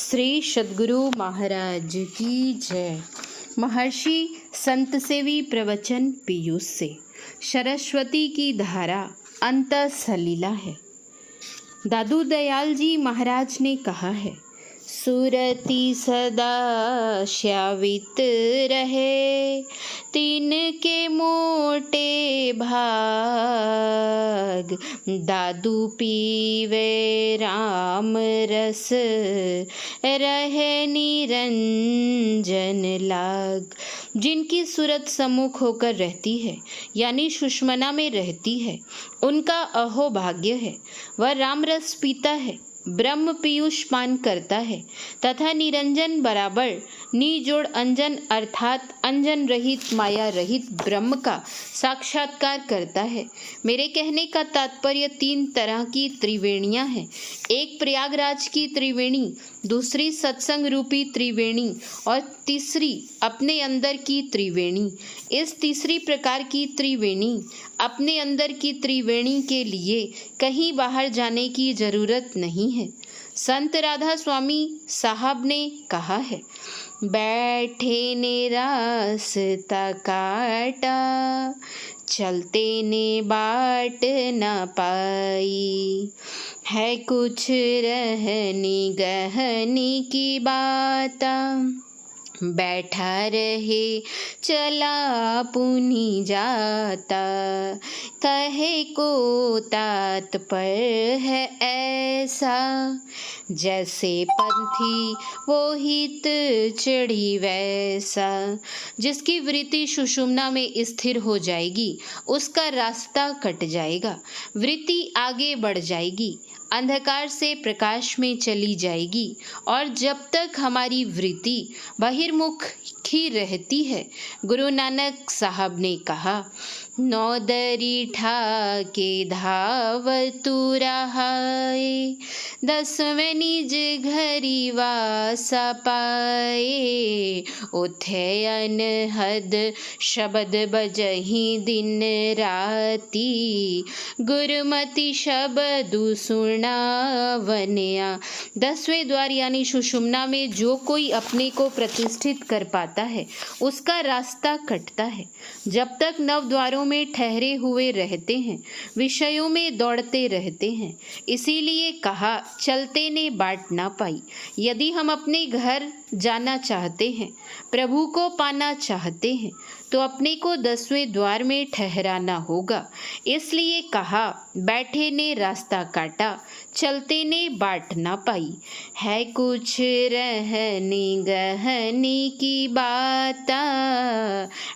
श्री सद्गुरु महाराज की जय। महर्षि संत सेवी प्रवचन पीयूष से सरस्वती की धारा अंत सलीला है। दादू दयाल जी महाराज ने कहा है, सुरति सदा श्यावित रहे, तीन के मोटे भाग, दादू पीवे राम रस, रहे निरंजन लाग। जिनकी सूरत सम्मुख होकर रहती है यानी सुषमना में रहती है, उनका अहोभाग्य है। वह राम रस पीता है, ब्रह्म पीयूष पान करता है तथा निरंजन बराबर निजोड़ अंजन अर्थात अंजन रहित माया रहित ब्रह्म का साक्षात्कार करता है। मेरे कहने का तात्पर्य तीन तरह की त्रिवेणियां हैं। एक प्रयागराज की त्रिवेणी, दूसरी सत्संग रूपी त्रिवेणी और तीसरी अपने अंदर की त्रिवेणी। इस तीसरी प्रकार की त्रिवेणी, अपने अंदर की त्रिवेणी के लिए कहीं बाहर जाने की जरूरत नहीं है। संत राधा स्वामी साहब ने कहा है, बैठे ने रास्ता काटा, चलते ने बाट न पाई, है कुछ रहनी गहनी की बात, बैठा रहे चला पुनी जाता, कहे को तात्पर्य है ऐसा, जैसे पंथी वो हित चढ़ी वैसा। जिसकी वृत्ति सुषुम्ना में स्थिर हो जाएगी उसका रास्ता कट जाएगा, वृत्ति आगे बढ़ जाएगी, अंधकार से प्रकाश में चली जाएगी। और जब तक हमारी वृत्ति बहिर्मुख ही रहती है, गुरु नानक साहब ने कहा, नौदरी ठा के धावतु रहाए, 10वें निज घरी वासा पाए, उथे अनहद शब्द बजही दिन राती, गुरुमति शब्दु सुनावन्या। 10वें द्वार यानी सुषुम्ना में जो कोई अपने को प्रतिष्ठित कर पाता है उसका रास्ता कटता है। जब तक नव द्वारों में ठहरे हुए रहते हैं, विषयों में दौड़ते रहते हैं। इसीलिए कहा, चलते ने बाट ना पाई। यदि हम अपने घर जाना चाहते हैं, प्रभु को पाना चाहते हैं, तो अपने को 10वें द्वार में ठहराना होगा। इसलिए कहा, बैठे ने रास्ता काटा, चलते ने बाट ना पाई, है कुछ रहनी गहनी की बात,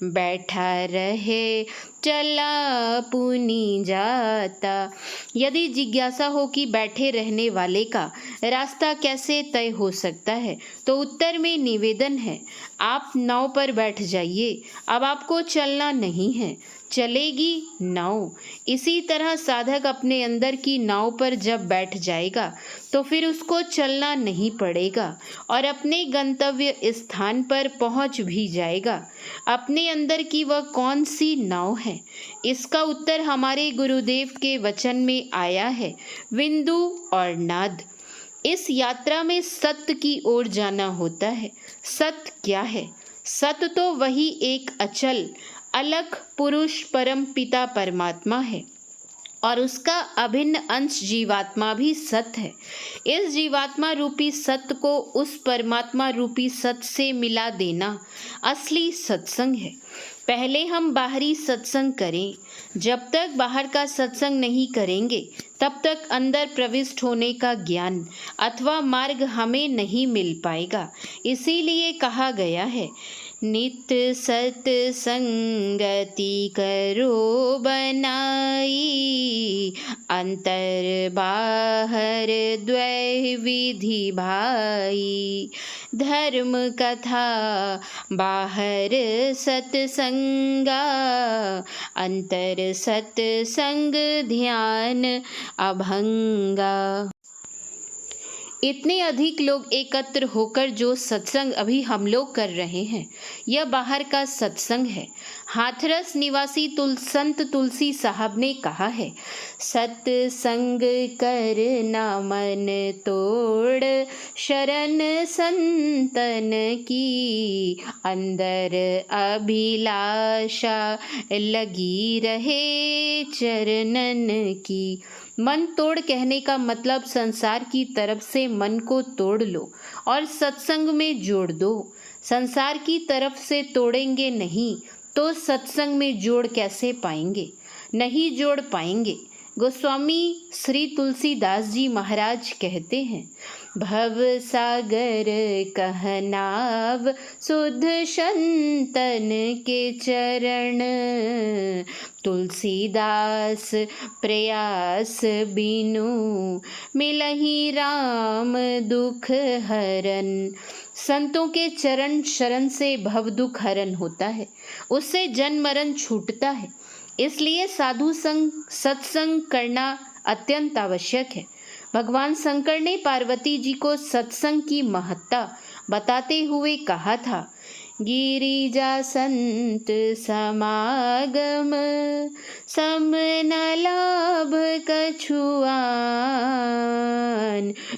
बैठा रहे चला पुनी जाता। यदि जिज्ञासा हो कि बैठे रहने वाले का रास्ता कैसे तय हो सकता है, तो उत्तर में निवेदन है, आप नाव पर बैठ जाइए। अब आपको चलना नहीं है, चलेगी नाव। इसी तरह साधक अपने अंदर की नाव पर जब बैठ जाएगा तो फिर उसको चलना नहीं पड़ेगा और अपने गंतव्य स्थान पर पहुंच भी जाएगा। अपने अंदर की वह कौन सी नाव है? इसका उत्तर हमारे गुरुदेव के वचन में आया है, बिंदु और नाद। इस यात्रा में सत्य की ओर जाना होता है। सत्य क्या है? सत्य तो वही एक अचल अलग पुरुष परम पिता परमात्मा है और उसका अभिन्न अंश जीवात्मा भी सत्य है। इस जीवात्मा रूपी सत्य को उस परमात्मा रूपी सत्य से मिला देना असली सत्संग है। पहले हम बाहरी सत्संग करें। जब तक बाहर का सत्संग नहीं करेंगे तब तक अंदर प्रविष्ट होने का ज्ञान अथवा मार्ग हमें नहीं मिल पाएगा। इसीलिए कहा गया है, नित्य सत्संगति करो बनाई, अंतर बाहर द्वै विधि भाई, धर्म कथा बाहर सत्संगा, अंतर सत्संग ध्यान अभंगा। इतने अधिक लोग एकत्र होकर जो सत्संग अभी हम लोग कर रहे हैं, यह बाहर का सत्संग है। हाथरस निवासी संत तुलसी साहब ने कहा है, सत्संग करना मन तोड़, शरण संतन की, अंदर अभिलाषा लगी रहे चरणन की। मन तोड़ कहने का मतलब संसार की तरफ से मन को तोड़ लो और सत्संग में जोड़ दो। संसार की तरफ से तोड़ेंगे नहीं तो सत्संग में जोड़ कैसे पाएंगे? नहीं जोड़ पाएंगे। गोस्वामी श्री तुलसीदास जी महाराज कहते हैं, भव सागर कहनाव सुध संतन के चरण, तुलसीदास प्रयास बिनु मिलहि राम दुख हरन। संतों के चरण शरण से भव दुख हरण होता है, उससे जन्म मरण छूटता है। इसलिए साधु संग सत्संग करना अत्यंत आवश्यक है। भगवान शंकर ने पार्वती जी को सत्संग की महत्ता बताते हुए कहा था, गिरिजा संत समागम, सम न लाभ कछुआन,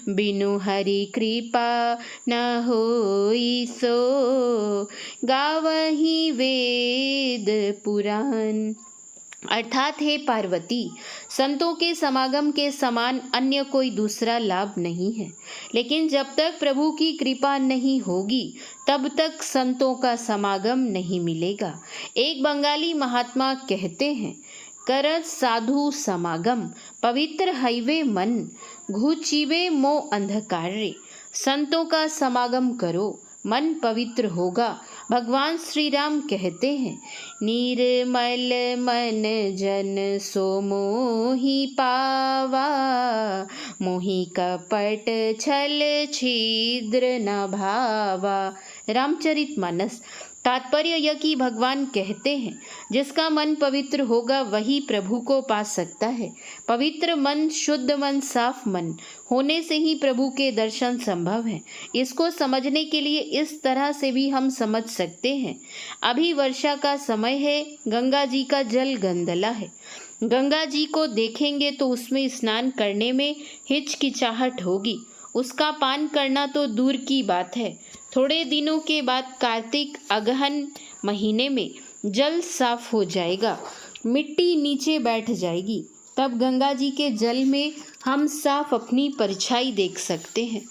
बिनु हरि कृपा न होई सो, गावहि वेद पुराण। अर्थात हे पार्वती, संतों के समागम के समान अन्य कोई दूसरा लाभ नहीं है। लेकिन जब तक प्रभु की कृपा नहीं होगी तब तक संतों का समागम नहीं मिलेगा। एक बंगाली महात्मा कहते हैं, कर साधु समागम, पवित्र हईवे मन, घुचिवे मोह अंधकारे। संतों का समागम करो, मन पवित्र होगा। भगवान श्री राम कहते हैं, निर्मल मन जन सो मोहि पावा, मोहि कपट छल छिद्र न भावा। रामचरितमानस। तात्पर्य यह कि भगवान कहते हैं, जिसका मन पवित्र होगा वही प्रभु को पा सकता है। पवित्र मन, शुद्ध मन, साफ मन होने से ही प्रभु के दर्शन संभव है। इसको समझने के लिए इस तरह से भी हम समझ सकते हैं, अभी वर्षा का समय है, गंगा जी का जल गंदला है। गंगा जी को देखेंगे तो उसमें स्नान करने में हिचकिचाहट होगी, उसका पान करना तो दूर की बात है। थोड़े दिनों के बाद कार्तिक अगहन महीने में जल साफ हो जाएगा, मिट्टी नीचे बैठ जाएगी, तब गंगा जी के जल में हम साफ अपनी परछाई देख सकते हैं।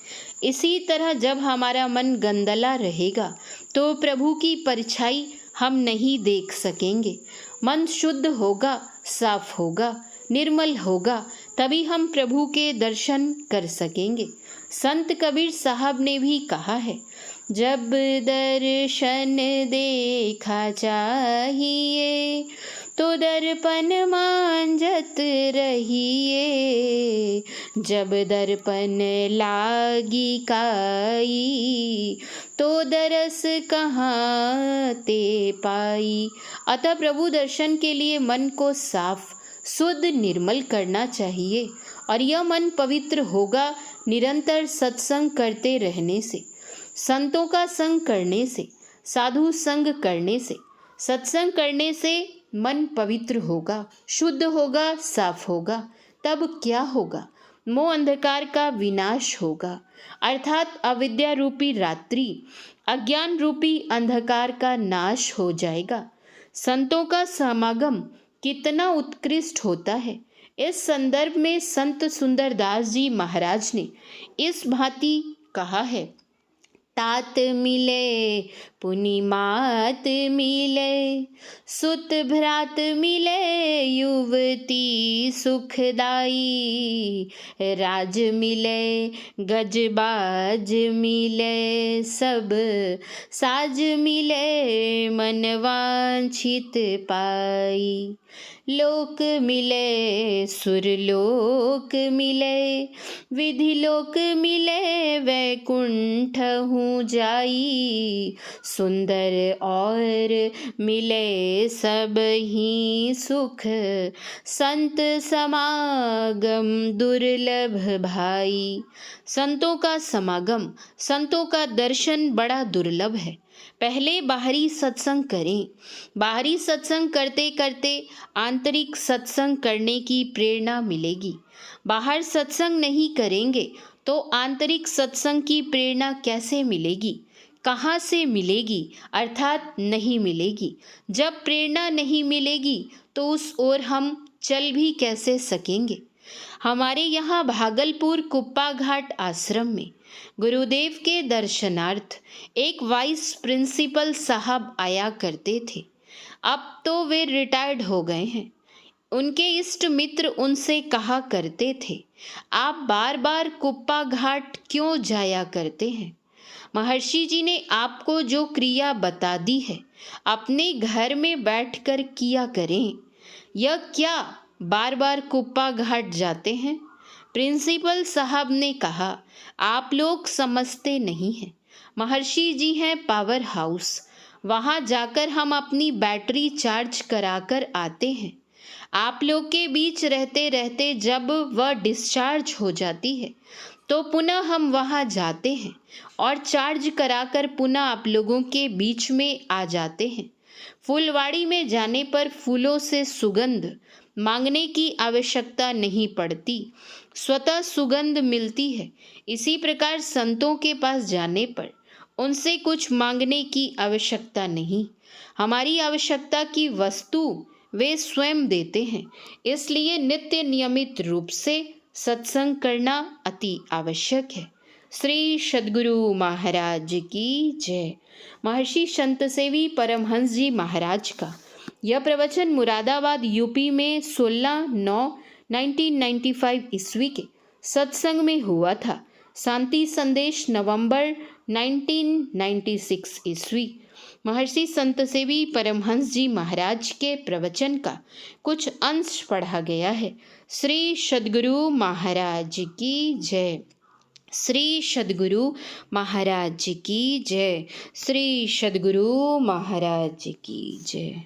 इसी तरह जब हमारा मन गंदला रहेगा तो प्रभु की परछाई हम नहीं देख सकेंगे। मन शुद्ध होगा, साफ होगा, निर्मल होगा, तभी हम प्रभु के दर्शन कर सकेंगे। संत कबीर साहब ने भी कहा है, जब दर्शन देखा चाहिए तो दर्पण मांझत रहिए, जब दर्पण लागी काई तो दरस कहाँ ते पाई। अतः प्रभु दर्शन के लिए मन को साफ, शुद्ध, निर्मल करना चाहिए और यह मन पवित्र होगा निरंतर सत्संग करते रहने से, संतों का संग करने से, साधु संग करने से। सत्संग करने से मन पवित्र होगा, शुद्ध होगा, साफ होगा। तब क्या होगा? मोह अंधकार का विनाश होगा, अर्थात अविद्या रूपी रात्रि, अज्ञान रूपी अंधकार का नाश हो जाएगा। संतों का समागम कितना उत्कृष्ट होता है। इस संदर्भ में संत सुंदरदास जी महाराज ने इस भांति कहा है, तात मिले पुनि मात मिले, सुत भ्रात मिले युवती सुखदाई, राज मिले गजबाज मिले, सब साज मिले मन वांछित पाई, लोक मिले सुरलोक मिले, विधि लोक मिले वैकुंठ हूँ जाई, सुंदर और मिले सब ही सुख, संत समागम दुर्लभ भाई। संतों का समागम, संतों का दर्शन बड़ा दुर्लभ है। पहले बाहरी सत्संग करें। बाहरी सत्संग करते करते आंतरिक सत्संग करने की प्रेरणा मिलेगी। बाहर सत्संग नहीं करेंगे तो आंतरिक सत्संग की प्रेरणा कैसे मिलेगी? कहाँ से मिलेगी? अर्थात नहीं मिलेगी। जब प्रेरणा नहीं मिलेगी तो उस ओर हम चल भी कैसे सकेंगे? हमारे यहाँ भागलपुर कुप्पा घाट आश्रम में गुरुदेव के दर्शनार्थ एक वाइस प्रिंसिपल साहब आया करते थे। अब तो वे रिटायर्ड हो गए हैं। उनके इष्ट मित्र उनसे कहा करते थे, आप बार बार कुप्पा घाट क्यों जाया करते हैं? महर्षि जी ने आपको जो क्रिया बता दी है अपने घर में बैठकर किया करें। यह क्या बार बार कुप्पा घाट जाते हैं? प्रिंसिपल साहब ने कहा, आप लोग समझते नहीं हैं। महर्षि जी हैं पावर हाउस, वहाँ जाकर हम अपनी बैटरी चार्ज कराकर आते हैं। आप लोग के बीच रहते रहते जब वह डिस्चार्ज हो जाती है तो पुनः हम वहाँ जाते हैं और चार्ज कराकर पुनः आप लोगों के बीच में आ जाते हैं। फुलवाड़ी में जाने पर फूलों से सुगंध मांगने की आवश्यकता नहीं पड़ती, स्वतः सुगंध मिलती है। इसी प्रकार संतों के पास जाने पर उनसे कुछ मांगने की आवश्यकता नहीं। हमारी आवश्यकता की वस्तु वे स्वयं देते हैं। इसलिए नित्य नियमित रूप से सत्संग करना अति आवश्यक है। श्री सद्गुरु महाराज की जय। महर्षि संत सेवी परमहंस जी महाराज का यह प्रवचन मुरादाबाद यूपी में 16/9/1995 ईस्वी के सत्संग में हुआ था। शांति संदेश नवंबर 1996 ईस्वी। महर्षि संत सेवी परमहंस जी महाराज के प्रवचन का कुछ अंश पढ़ा गया है। श्री सद्गुरु महाराज की जय। श्री सद्गुरु महाराज की जय। श्री सद्गुरु महाराज की जय।